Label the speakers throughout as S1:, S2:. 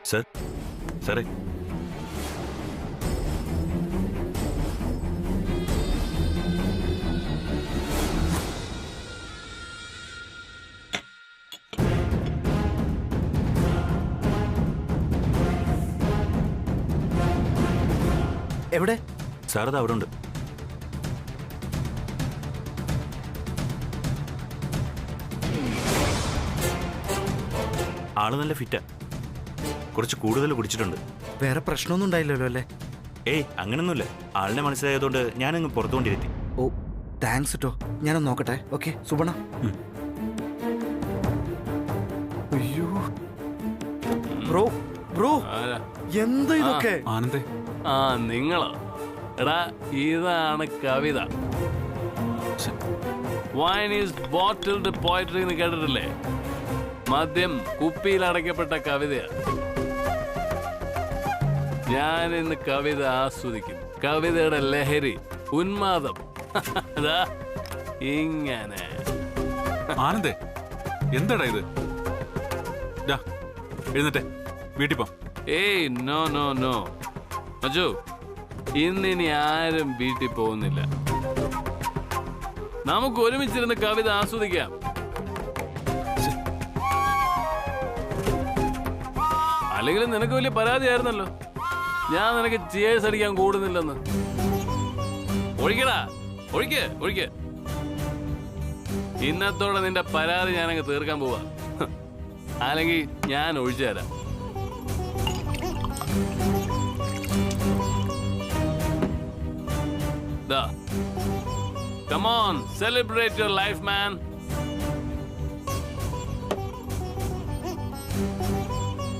S1: Sir, സാറേ,
S2: എവിടെ?
S1: Sir അത് അവിടെ ഉണ്ട്. ആള് നല്ല ഫിറ്റാ, കുറച്ച് കൂടുതൽ കുടിച്ചിട്ടുണ്ട്.
S2: വേറെ പ്രശ്നമൊന്നും ഉണ്ടായില്ലല്ലോ അല്ലേ?
S1: ഏയ്, അങ്ങനൊന്നുമില്ല. ആളിനെ മനസ്സിലായതുകൊണ്ട് ഞാനങ്ങ് പുറത്തുകൊണ്ടിരുത്തി.
S2: ഓ, താങ്ക്സ് കേട്ടോ. ഞാനൊന്ന് നോക്കട്ടെ. ഓക്കെ സുബണ. അയ്യോ ബ്രോ, ബ്രോ എന്താ ഇതൊക്കെ?
S3: ആനന്ദേ,
S4: നിങ്ങളോ? എടാ, ഇതാണ് കവിത. വൈൻ ഈസ് ബോട്ടിൽഡ് പോയട്രി എന്ന് കേട്ടിട്ടില്ലേ? മദ്യം കുപ്പിയിൽ അടയ്ക്കപ്പെട്ട കവിതയാണ്. ഞാൻ ഇന്ന് കവിത ആസ്വദിക്കും. കവിതയുടെ ലഹരി, ഉന്മാദം. ഇങ്ങനെ.
S3: ആനന്ദേ, എന്താടാ ഇത്? എഴുന്നേറ്റെ, വീട്ടിൽ പോ.
S4: ഏയ്, നോ നോ നോ അജു, ഇന്നിനി ആരും വീട്ടിൽ പോകുന്നില്ല. നമുക്ക് ഒരുമിച്ചിരുന്ന് കവിത ആസ്വദിക്കാം. അല്ലെങ്കിൽ നിനക്ക് വലിയ പരാതിയായിരുന്നല്ലോ, ഞാൻ നിനക്ക് ചിയേഴ്സ് അടിക്കാൻ കൂടുന്നില്ലെന്ന്. ഒഴിക്കടാ, ഒഴിക്ക് ഒഴിക്ക്. ഇന്നത്തോടെ നിന്റെ പരാതി ഞാനങ്ങ് തീർക്കാൻ പോവാ. അല്ലെങ്കിൽ ഞാൻ ഒഴിച്ചു തരാം. Come on, celebrate your life, man.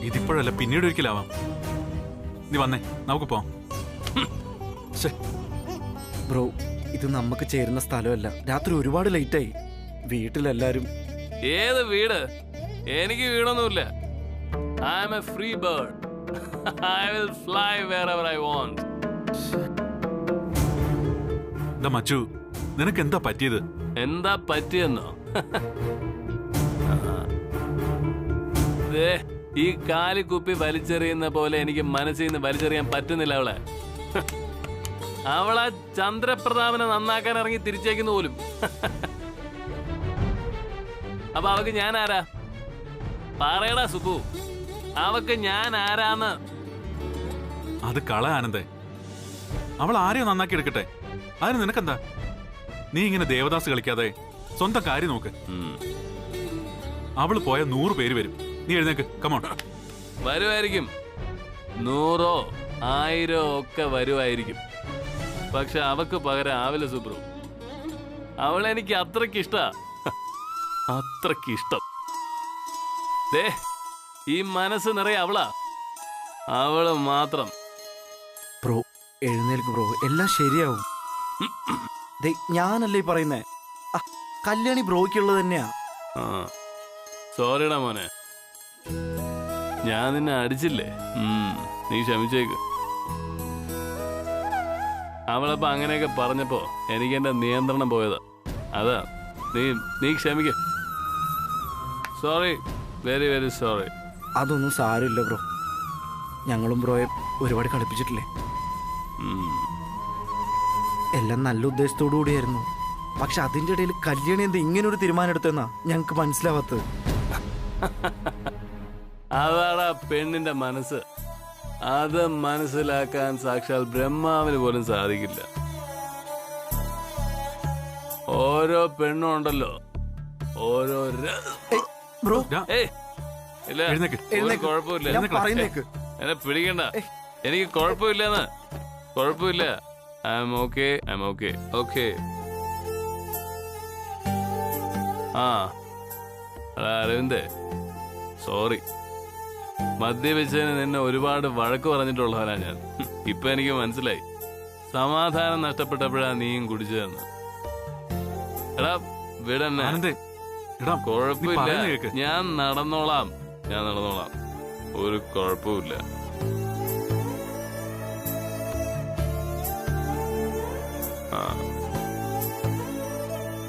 S3: ഇതിപ്പോഴല്ല, പിന്നീട് ഒരിക്കലാവാം. നീ വന്നേ, നമുക്ക് പോവാം.
S2: ബ്രോ, ഇത് നമുക്ക് ചേരുന്ന സ്ഥലമല്ല. രാത്രി ഒരുപാട് ലേറ്റായി. വീട്ടിലെല്ലാരും.
S4: ഏത് വീട്? എനിക്ക് വീടൊന്നുമില്ല. I am a free bird. I will fly wherever I want.
S3: മച്ചു, നിനക്ക് എന്താ പറ്റിയത്?
S4: എന്താ പറ്റിയെന്നോ? ഈ കാലിക്കുപ്പി വലിച്ചെറിയുന്ന പോലെ എനിക്ക് മനസ്സിൽ നിന്ന് വലിച്ചെറിയാൻ പറ്റുന്നില്ല അവളെ. അവളാ ചന്ദ്രപ്രതാപനെ നന്നാക്കാൻ ഇറങ്ങി തിരിച്ചേക്കുന്നു പോലും. അപ്പൊ അവക്ക് ഞാൻ ആരാ? പറയടാ സുബു, അവക്ക് ഞാൻ ആരാന്ന്.
S3: അത് കള ആനന്ദേ. അവൾ ആരെയോ നന്നാക്കി എടുക്കട്ടെ, അതിന് നിനക്കെന്താ? നീ ഇങ്ങനെ ദേവദാസ് കളിക്കാതെ സ്വന്തം കാര്യം നോക്ക്. അവള് പോയ 100 പേര് വരും. നീ എഴുന്നേക്ക്, കമോൺ.
S4: വരുമായിരിക്കും, 100 1000 ഒക്കെ വരുമായിരിക്കും. പക്ഷെ അവക്ക് പകരം ആവില്ല സുബ്രു. അവളെനിക്ക് അത്രക്കിഷ്ട, അത്രക്കിഷ്ടം. ഈ മനസ്സ് നിറയെ അവളാ, അവള് മാത്രം.
S2: ബ്രോ എഴുന്നേൽക്ക് ബ്രോ, എല്ലാം ശരിയാവും. ഞാനല്ലേ പറയുന്നേ, കല്യാണി ബ്രോയ്ക്കുള്ളത് തന്നെയാ.
S4: സോറിടാ മോനെ, ഞാൻ നിന്നെ അടിച്ചില്ലേ? നീ ക്ഷമിച്ചേക്ക്. അവളപ്പോ അങ്ങനെയൊക്കെ പറഞ്ഞപ്പോ എനിക്ക് എന്റെ നിയന്ത്രണം പോയതാ. അതാ, നീ ക്ഷമിക്ക. Sorry, very very sorry.
S2: അതൊന്നും സാരമില്ല ബ്രോ, ഞങ്ങളും ബ്രോയെ ഒരുപാട് കളിപ്പിച്ചിട്ടില്ലേ. എല്ലാം നല്ല ഉദ്ദേശത്തോടു കൂടിയായിരുന്നു. പക്ഷെ അതിന്റെ ഇടയിൽ കല്യാണി എന്താ ഇങ്ങനൊരു തീരുമാനം എടുത്തെന്നാ ഞങ്ങക്ക് മനസ്സിലാവാത്തത്.
S4: അതാടാ പെണ്ണിന്റെ മനസ്സ്. അത് മനസ്സിലാക്കാൻ സാക്ഷാൽ ബ്രഹ്മാവിന് പോലും സാധിക്കില്ല. ഓരോ പെണ്ണും ഉണ്ടല്ലോ, ഓരോ
S2: ബ്രോ.
S4: കുഴപ്പമില്ല, എന്നെ പിടിക്കണ്ട. എനിക്ക് കുഴപ്പമില്ലെന്ന്, കുഴപ്പമില്ല. I'm okay, I'm okay. Okay. അരവിന്ദേ, സോറി. മദ്യപിച്ചതിന് നിന്നെ ഒരുപാട് വഴക്ക് പറഞ്ഞിട്ടുള്ളവനാ ഞാൻ. ഇപ്പൊ എനിക്ക് മനസ്സിലായി, സമാധാനം നഷ്ടപ്പെട്ടപ്പോഴാ നീയും കുടിച്ചതെന്ന്. എടാ വിടന്നെ, കുഴപ്പമില്ല, ഞാൻ നടന്നോളാം, ഞാൻ നടന്നോളാം, ഒരു കുഴപ്പമില്ല.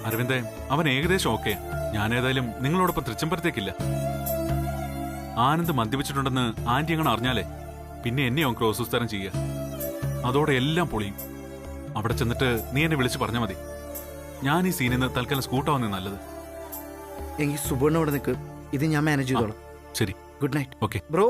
S3: അരവിന്ദേ, അവൻ ഏകദേശം ഓക്കെ. ഞാനേതായാലും നിങ്ങളോടൊപ്പം തൃച്ചംബരത്തേക്കില്ല. ആനന്ദ് മദ്യപിച്ചിട്ടുണ്ടെന്ന് ആന്റി അങ്ങനെ അറിഞ്ഞാലേ പിന്നെ എന്നെ അവൻ ക്രോസുസ്തരം ചെയ്യുക. അതോടെ എല്ലാം പൊളിയും. അവിടെ ചെന്നിട്ട് നീ എന്നെ വിളിച്ചു പറഞ്ഞാൽ മതി. ഞാൻ ഈ സീനിൽ നിന്ന് തൽക്കാലം സ്കൂട്ടാവുന്നേ നല്ലത്.
S2: എങ്കിൽ സുബർണ അവിടെ നിൽക്ക്, ഇത് ഞാൻ മാനേജ് ചെയ്തോളാം.
S3: ശരി,
S2: ഗുഡ് നൈറ്റ്.
S3: ഓക്കെ.
S2: ബ്രോ,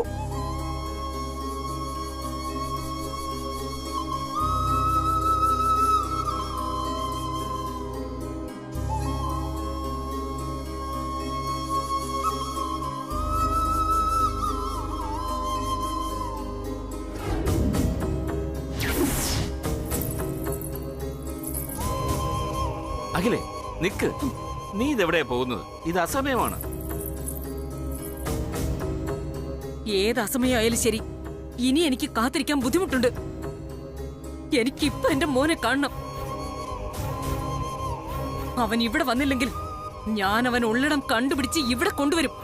S1: അഖിലേ നിക്ക്, നീ ഇതെവിടെയാ പോകുന്നത്? ഇത് അസമയമാണ്.
S5: ഏത് അസമയമായാലും ശരി, ഇനി എനിക്ക് കാത്തിരിക്കാൻ ബുദ്ധിമുട്ടുണ്ട്. എനിക്കിപ്പൊ എന്റെ മോനെ കാണണം. അവൻ ഇവിടെ വന്നില്ലെങ്കിൽ ഞാൻ അവൻ ഉള്ളിടം കണ്ടുപിടിച്ച് ഇവിടെ കൊണ്ടുവരും.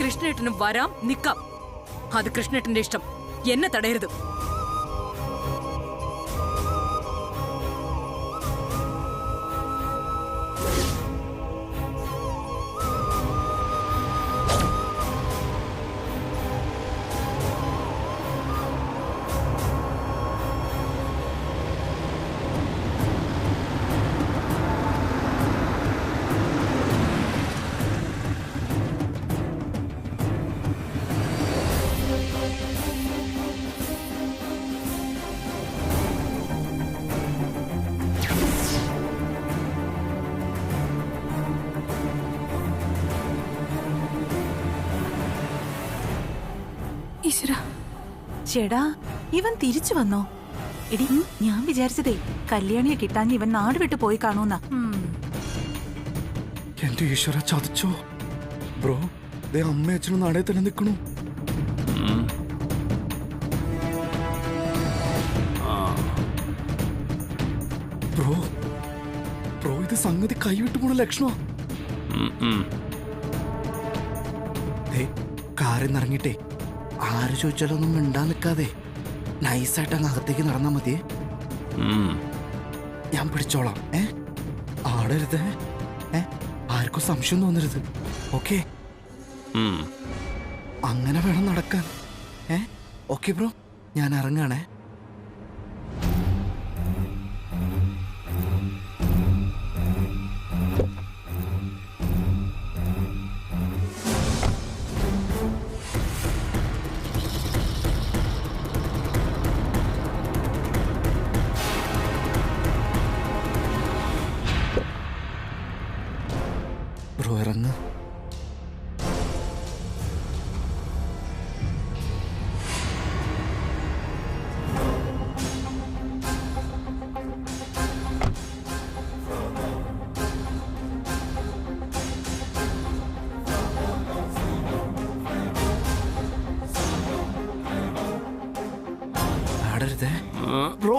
S5: കൃഷ്ണേട്ടനും വരാം, നിക്കാം. അത് കൃഷ്ണേട്ടന്റെ ഇഷ്ടം. എന്നെ തടയരുത്.
S6: ചേടാ, ഇവൻ തിരിച്ചു വന്നോ? എടി, ഞാൻ വിചാരിച്ചതേ കല്യാണിയെ കിട്ടാൻ ഇവൻ നാട് വിട്ടു പോയി കാണൂന്നാ.
S2: എന്റെ ഈശ്വര, ചതച്ചോ? ബ്രോ, ദേ അമ്മ അച്ഛനും നാടേ തന്നെ നിൽക്കണു. ബ്രോ ബ്രോ, ഇത് സംഗതി കൈവിട്ടു പോണ ലക്ഷണമാ. കാറിൽ നിന്ന് ഇറങ്ങിട്ടേ ആര് ചോദിച്ചാലൊന്നും മിണ്ടാ നിൽക്കാതെ നൈസായിട്ട് അങ്ങ് അകത്തേക്ക് നടന്നാ മതിയേ. ഞാൻ പിടിച്ചോളാം. ആടരുത്. ആർക്കും സംശയം തോന്നരുത്. ഓക്കെ, അങ്ങനെ വേണം നടക്കാൻ. ഓക്കെ ബ്രോ, ഞാൻ ഇറങ്ങാണേ. ബ്രോ ഇറങ്ങ്. ആടരുതേ ബ്രോ.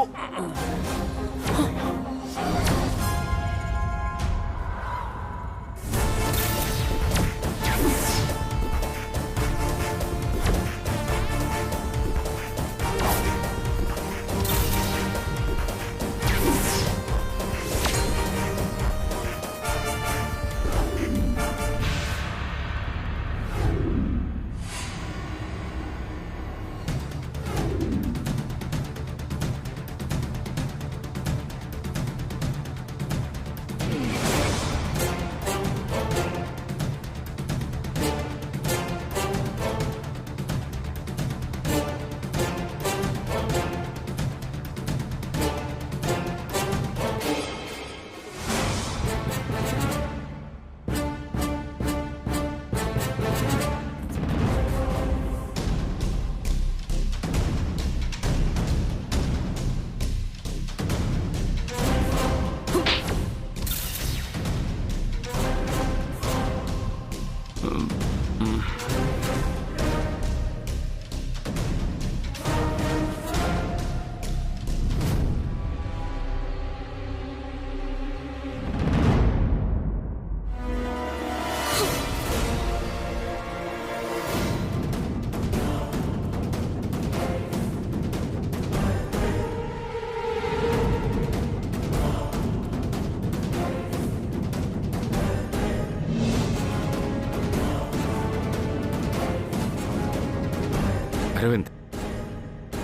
S1: അരവിന്ദ്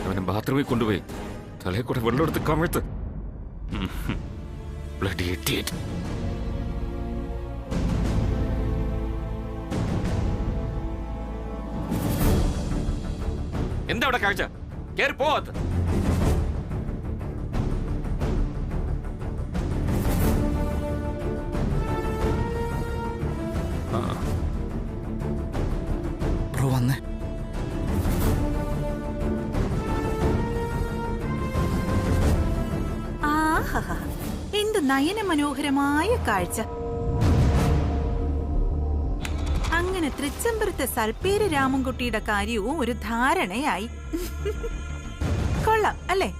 S1: അവനെ ബാത്റൂമിൽ കൊണ്ടുപോയി തലയെ കൂടെ വെള്ളമെടുത്ത് കമിഴ്ത്ത്. Bloody idiot. എന്താ അവിടെ കാഴ്ച? കേറി പോവാത്ത.
S2: ബ്രോ വന്നേ.
S6: ആഹാ, എന്ത് നയന മനോഹരമായ കാഴ്ച. അങ്ങനെ തൃച്ചംബരത്തെ സൽപ്പേര് രാമൻകുട്ടിയുടെ കാര്യവും ഒരു ധാരണയായി. കൊള്ളാം അല്ലേ?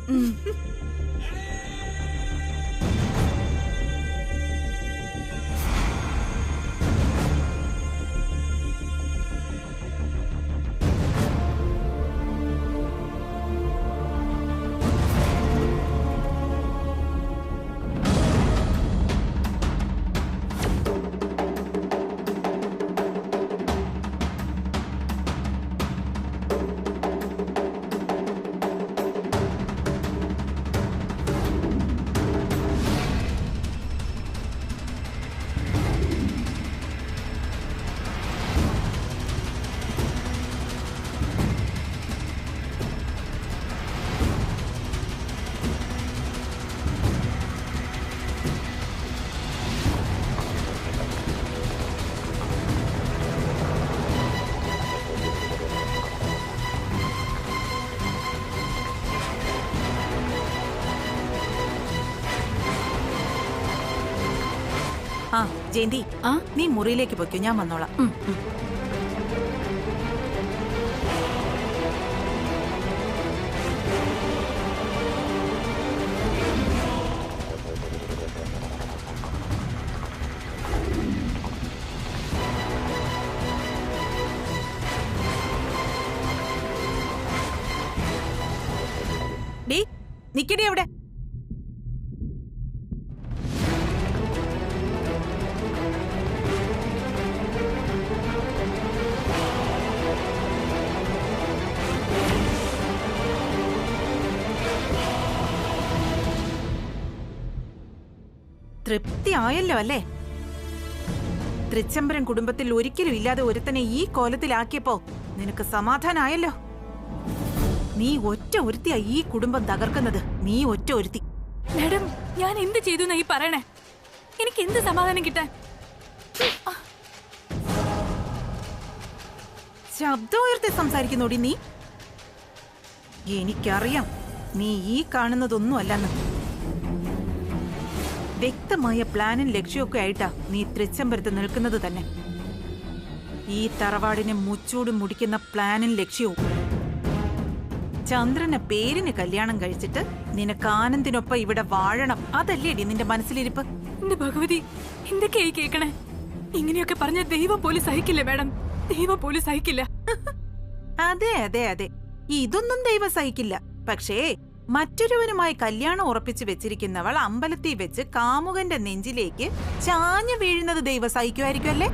S6: ആ ജയന്തി, നീ മുറിയിലേക്ക് പോയിക്കോ, ഞാൻ വന്നോളാം. ഡീ നിക്കടി അവിടെ. തൃപ്തിയായല്ലോ അല്ലേ? തൃച്ചംബരം കുടുംബത്തിൽ ഒരിക്കലും ഇല്ലാതെ ഒരുത്തനെ ഈ കോലത്തിലാക്കിയപ്പോ നിനക്ക് സമാധാനായല്ലോ. നീ ഒറ്റ ഒരുത്തിയാ ഈ കുടുംബം തകർക്കുന്നത്. നീ ഒറ്റ ഒരുത്തി.
S7: മാഡം, ഞാൻ എന്ത് ചെയ്തു ഈ പറയണേ? എനിക്ക് എന്ത് സമാധാനം കിട്ടാൻ?
S6: ശബ്ദം ഉയർത്തി സംസാരിക്കുന്നോടി നീ. എനിക്കറിയാം നീ ഈ കാണുന്നതൊന്നും അല്ലെന്ന്. വ്യക്തമായ പ്ലാനും ലക്ഷ്യമൊക്കെ ആയിട്ടാ നീ തൃച്ചംബരത്ത് നിൽക്കുന്നത് തന്നെ. ഈ തറവാടിനെ മുച്ചൂട് മുടിക്കുന്ന പ്ലാനും ലക്ഷ്യവും. ചന്ദ്രനെ പേരിന് കല്യാണം കഴിച്ചിട്ട് നിനക്ക് ആനന്ദിനൊപ്പം ഇവിടെ വാഴണം, അതല്ലേടി നിന്റെ മനസ്സിലിരിപ്പ്?
S7: എന്റെ ഭഗവതി, എന്തൊക്കെയായി കേക്കണേ? ഇങ്ങനെയൊക്കെ പറഞ്ഞ ദൈവം പോലും സഹിക്കില്ല മാഡം, ദൈവം പോലും സഹിക്കില്ല.
S6: അതെ അതെ അതെ, ഇതൊന്നും ദൈവം സഹിക്കില്ല. പക്ഷേ മറ്റൊരുവനുമായി കല്യാണം ഉറപ്പിച്ചു വെച്ചിരിക്കുന്നവൾ അമ്പലത്തിൽ വെച്ച് കാമുകന്റെ നെഞ്ചിലേക്ക് ചാഞ്ഞു വീഴുന്നത് ദൈവം സഹിക്കുമായിരിക്കും അല്ലേ?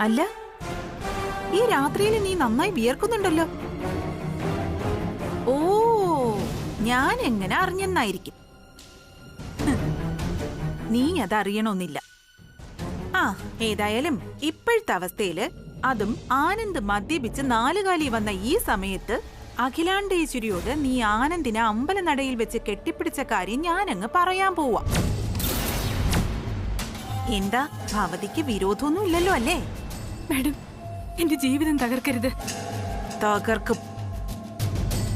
S6: അല്ല, ഈ രാത്രിയിൽ നീ നന്നായി വിയർക്കുന്നുണ്ടല്ലോ. ഓ, ഞാൻ എങ്ങനെ അറിഞ്ഞെന്നായിരിക്കും. നീ അതറിയണമെന്നില്ല. ആ, ഏതായാലും ഇപ്പോഴത്തെ അവസ്ഥയില്, അതും ആനന്ദ് മദ്യപിച്ച് നാലുകാലി വന്ന ഈ സമയത്ത്, അഖിലാണ്ടേശ്വരിയോട് നീ ആനന്ദിനെ അമ്പലനടയിൽ വെച്ച് കെട്ടിപ്പിടിച്ച കാര്യം ഞാനങ്ങ് പറയാൻ പോവാ. എന്താ ഭവതിക്ക് വിരോധമൊന്നും ഇല്ലല്ലോ അല്ലേ?
S7: മാഡം, എന്റെ ജീവിതം തകർക്കരുത്.
S6: തകർക്കും.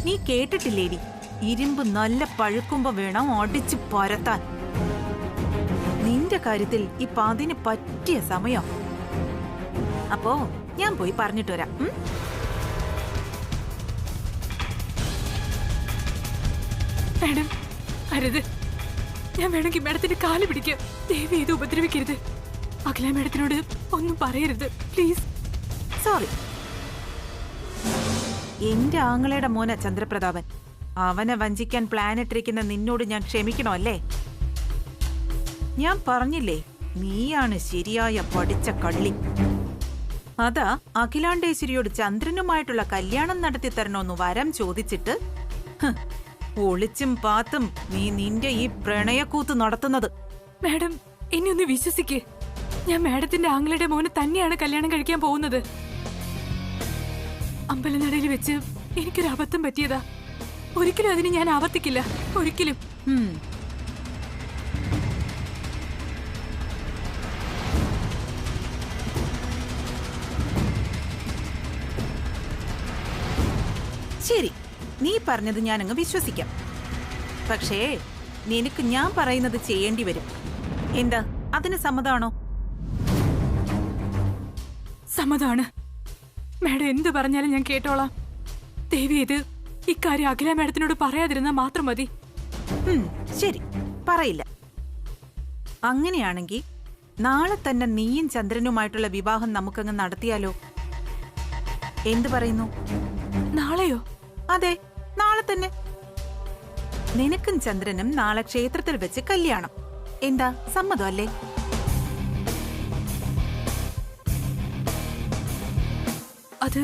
S6: നീ കേട്ടിട്ടില്ലേടി, ഇരുമ്പ് നല്ല പഴുക്കുമ്പോ വേണം അടിച്ചു പരത്താൻ. നിന്റെ കാര്യത്തിൽ ഇപ്പൊ അതിന് പറ്റിയ സമയം. അപ്പോ ഞാൻ പോയി പറഞ്ഞിട്ട് വരാം.
S7: മാഡം അരുത്. ഞാൻ വേണമെങ്കിൽ മാഡത്തിന്റെ കാല് പിടിക്കാം. ദയവ് ചെയ്ത് ഉപദ്രവിക്കരുത്. അഖില മാഡത്തിനോട് ഒന്നും പറയരുത് പ്ലീസ്.
S6: സോറി. എന്റെ ആങ്ങളയുടെ മോന ചന്ദ്രപ്രതാപൻ. അവനെ വഞ്ചിക്കാൻ പ്ലാൻ ഇട്ടിരിക്കുന്ന നിന്നോട് ഞാൻ ക്ഷമിക്കണോ അല്ലേ? ഞാൻ പറഞ്ഞില്ലേ, നീയാണ് ശരിയായ പഠിച്ച കള്ളി. അതാ അഖിലാണ്ടേശ്വരിയോട് ചന്ദ്രനുമായിട്ടുള്ള കല്യാണം നടത്തി തരണോന്ന് വരം ചോദിച്ചിട്ട് ഒളിച്ചും പാത്തും നീ നിന്റെ ഈ പ്രണയക്കൂത്ത് നടത്തുന്നത്.
S7: മാഡം എന്നെ ഒന്ന് വിശ്വസിക്ക്. ഞാൻ മാഡത്തിന്റെ ആങ്ങളുടെ മോനെ തന്നെയാണ് കല്യാണം കഴിക്കാൻ പോകുന്നത്. അമ്പലനടയിൽ വെച്ച് എനിക്കൊരു അബദ്ധം പറ്റിയതാ. ഒരിക്കലും അതിന് ഞാൻ ആവർത്തിക്കില്ല. ഒരിക്കലും.
S6: ശരി, നീ പറഞ്ഞത് ഞാനങ്ങ് വിശ്വസിക്കാം. പക്ഷേ നിനക്ക് ഞാൻ പറയുന്നത് ചെയ്യേണ്ടി വരും. എന്താ, അതിന് സമ്മതമാണോ?
S7: സമ്മതമാണ്. മാഡം എന്ത് പറഞ്ഞാലും ഞാൻ കേട്ടോളാം. ദേവി ഇത് ഇക്കാര്യം അഖില മാഡത്തിനോട് പറയാതിരുന്നാൽ മാത്രം മതി.
S6: ശരി, പറയില്ല. അങ്ങനെയാണെങ്കിൽ നാളെ തന്നെ നീയും ചന്ദ്രനുമായിട്ടുള്ള വിവാഹം നമുക്കങ്ങ് നടത്തിയാലോ? എന്ത് പറയുന്നു?
S7: നാളെയോ?
S6: അതെ, നാളെ തന്നെ. നിനക്കും ചന്ദ്രനും നാളെ ക്ഷേത്രത്തിൽ വെച്ച് കല്യാണം. എന്താ, സമ്മതം അല്ലേ?
S7: അത്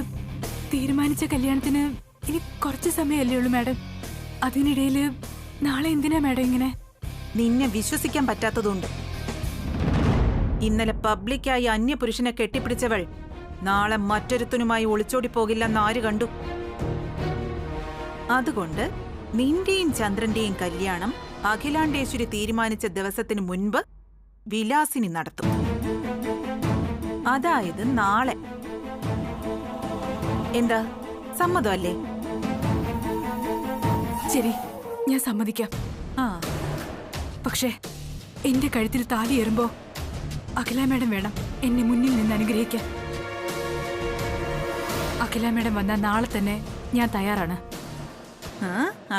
S7: തീരുമാനിച്ച കല്യാണത്തിന് ഇനി കുറച്ച് സമയമല്ലേ ഉള്ളൂ മാഡം. അതിനിടയിൽ നാളെ എന്തിനാ മാഡം ഇങ്ങനെ?
S6: നിന്നെ വിശ്വസിക്കാൻ പറ്റാത്തതുണ്ട്. ഇന്നലെ പബ്ലിക്കായി അന്യപുരുഷനെ കെട്ടിപ്പിടിച്ചവൾ നാളെ മറ്റൊരുത്തനുമായി ഒളിച്ചോടി പോകില്ലെന്ന് ആര് കണ്ടു? അതുകൊണ്ട് നിന്റെയും ചന്ദ്രന്റെയും കല്യാണം അഖിലാണ്ടേശ്വരി തീരുമാനിച്ച ദിവസത്തിന് മുൻപ് വിലാസിനി നടത്തും. അതായത് നാളെ. എന്താ, സമ്മതമല്ലേ?
S7: ശരി, ഞാൻ സമ്മതിക്കാം. പക്ഷേ എന്റെ കഴുത്തിൽ താലിയേറുമ്പോ അഖില മാഡം വേണം എന്നെ മുന്നിൽ നിന്ന് അനുഗ്രഹിക്കാൻ. അഖില മാഡം വന്നാൽ നാളെ തന്നെ ഞാൻ തയ്യാറാണ്.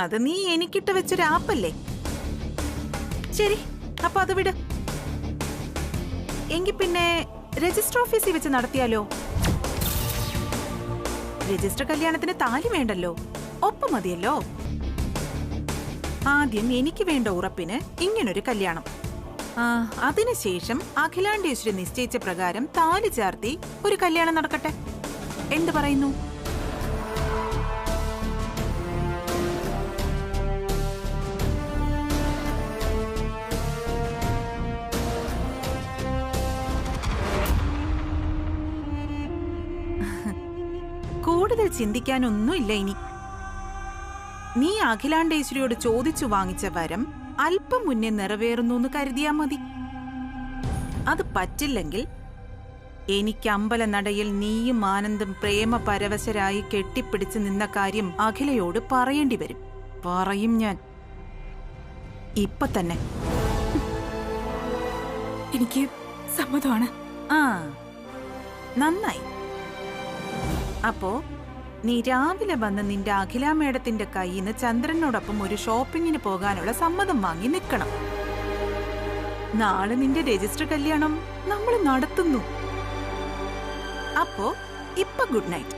S6: അത് നീ എനിക്കിട്ട് വെച്ചൊരു ആപ്പല്ലേ? ശരി, അപ്പൊ അത് വിട്. എങ്കിൽ പിന്നെ രജിസ്റ്റർ ഓഫീസിൽ വെച്ച് നടത്തിയാലോ? രജിസ്റ്റർ കല്യാണത്തിന് താലി വേണ്ടല്ലോ, ഒപ്പം മതിയല്ലോ. ആദ്യം എനിക്ക് വേണ്ട ഉറപ്പിന് ഇങ്ങനൊരു കല്യാണം. അതിനുശേഷം അഖിലാണ്ടേശ്വരി നിശ്ചയിച്ച പ്രകാരം താലി ചാർത്തി ഒരു കല്യാണം നടക്കട്ടെ. എന്ത് പറയുന്നു? കൂടുതൽ ചിന്തിക്കാനൊന്നുമില്ല ഇനി. നീ അഖിലാണ്ടേശ്വരിയോട് ചോദിച്ചു വാങ്ങിച്ച വരം അല്പം മുന്നേ നിറവേറുന്നു എന്ന് കരുതിയാ മതി. അത് പറ്റില്ലെങ്കിൽ എനിക്ക് അമ്പലനടയിൽ നീയും ആനന്ദും പ്രേമ പരവശരായി കെട്ടിപ്പിടിച്ച് നിന്ന കാര്യം അഖിലയോട് പറയേണ്ടി വരും. പറയും ഞാൻ, ഇപ്പൊ തന്നെ.
S7: എനിക്ക് സമ്മതമാണ്.
S6: നന്നായി. അപ്പോ നീ രാവിലെ വന്ന് നിന്റെ അഖില മേഡത്തിന്റെ കയ്യിൽ നിന്ന് ചന്ദ്രനോടൊപ്പം ഒരു ഷോപ്പിങ്ങിന് പോകാനുള്ള സമ്മതം വാങ്ങി നിൽക്കണം. നാളെ നിന്റെ രജിസ്റ്റർ കല്യാണം നമ്മൾ നടത്തുന്നു. അപ്പോ ഇപ്പൊ ഗുഡ് നൈറ്റ്.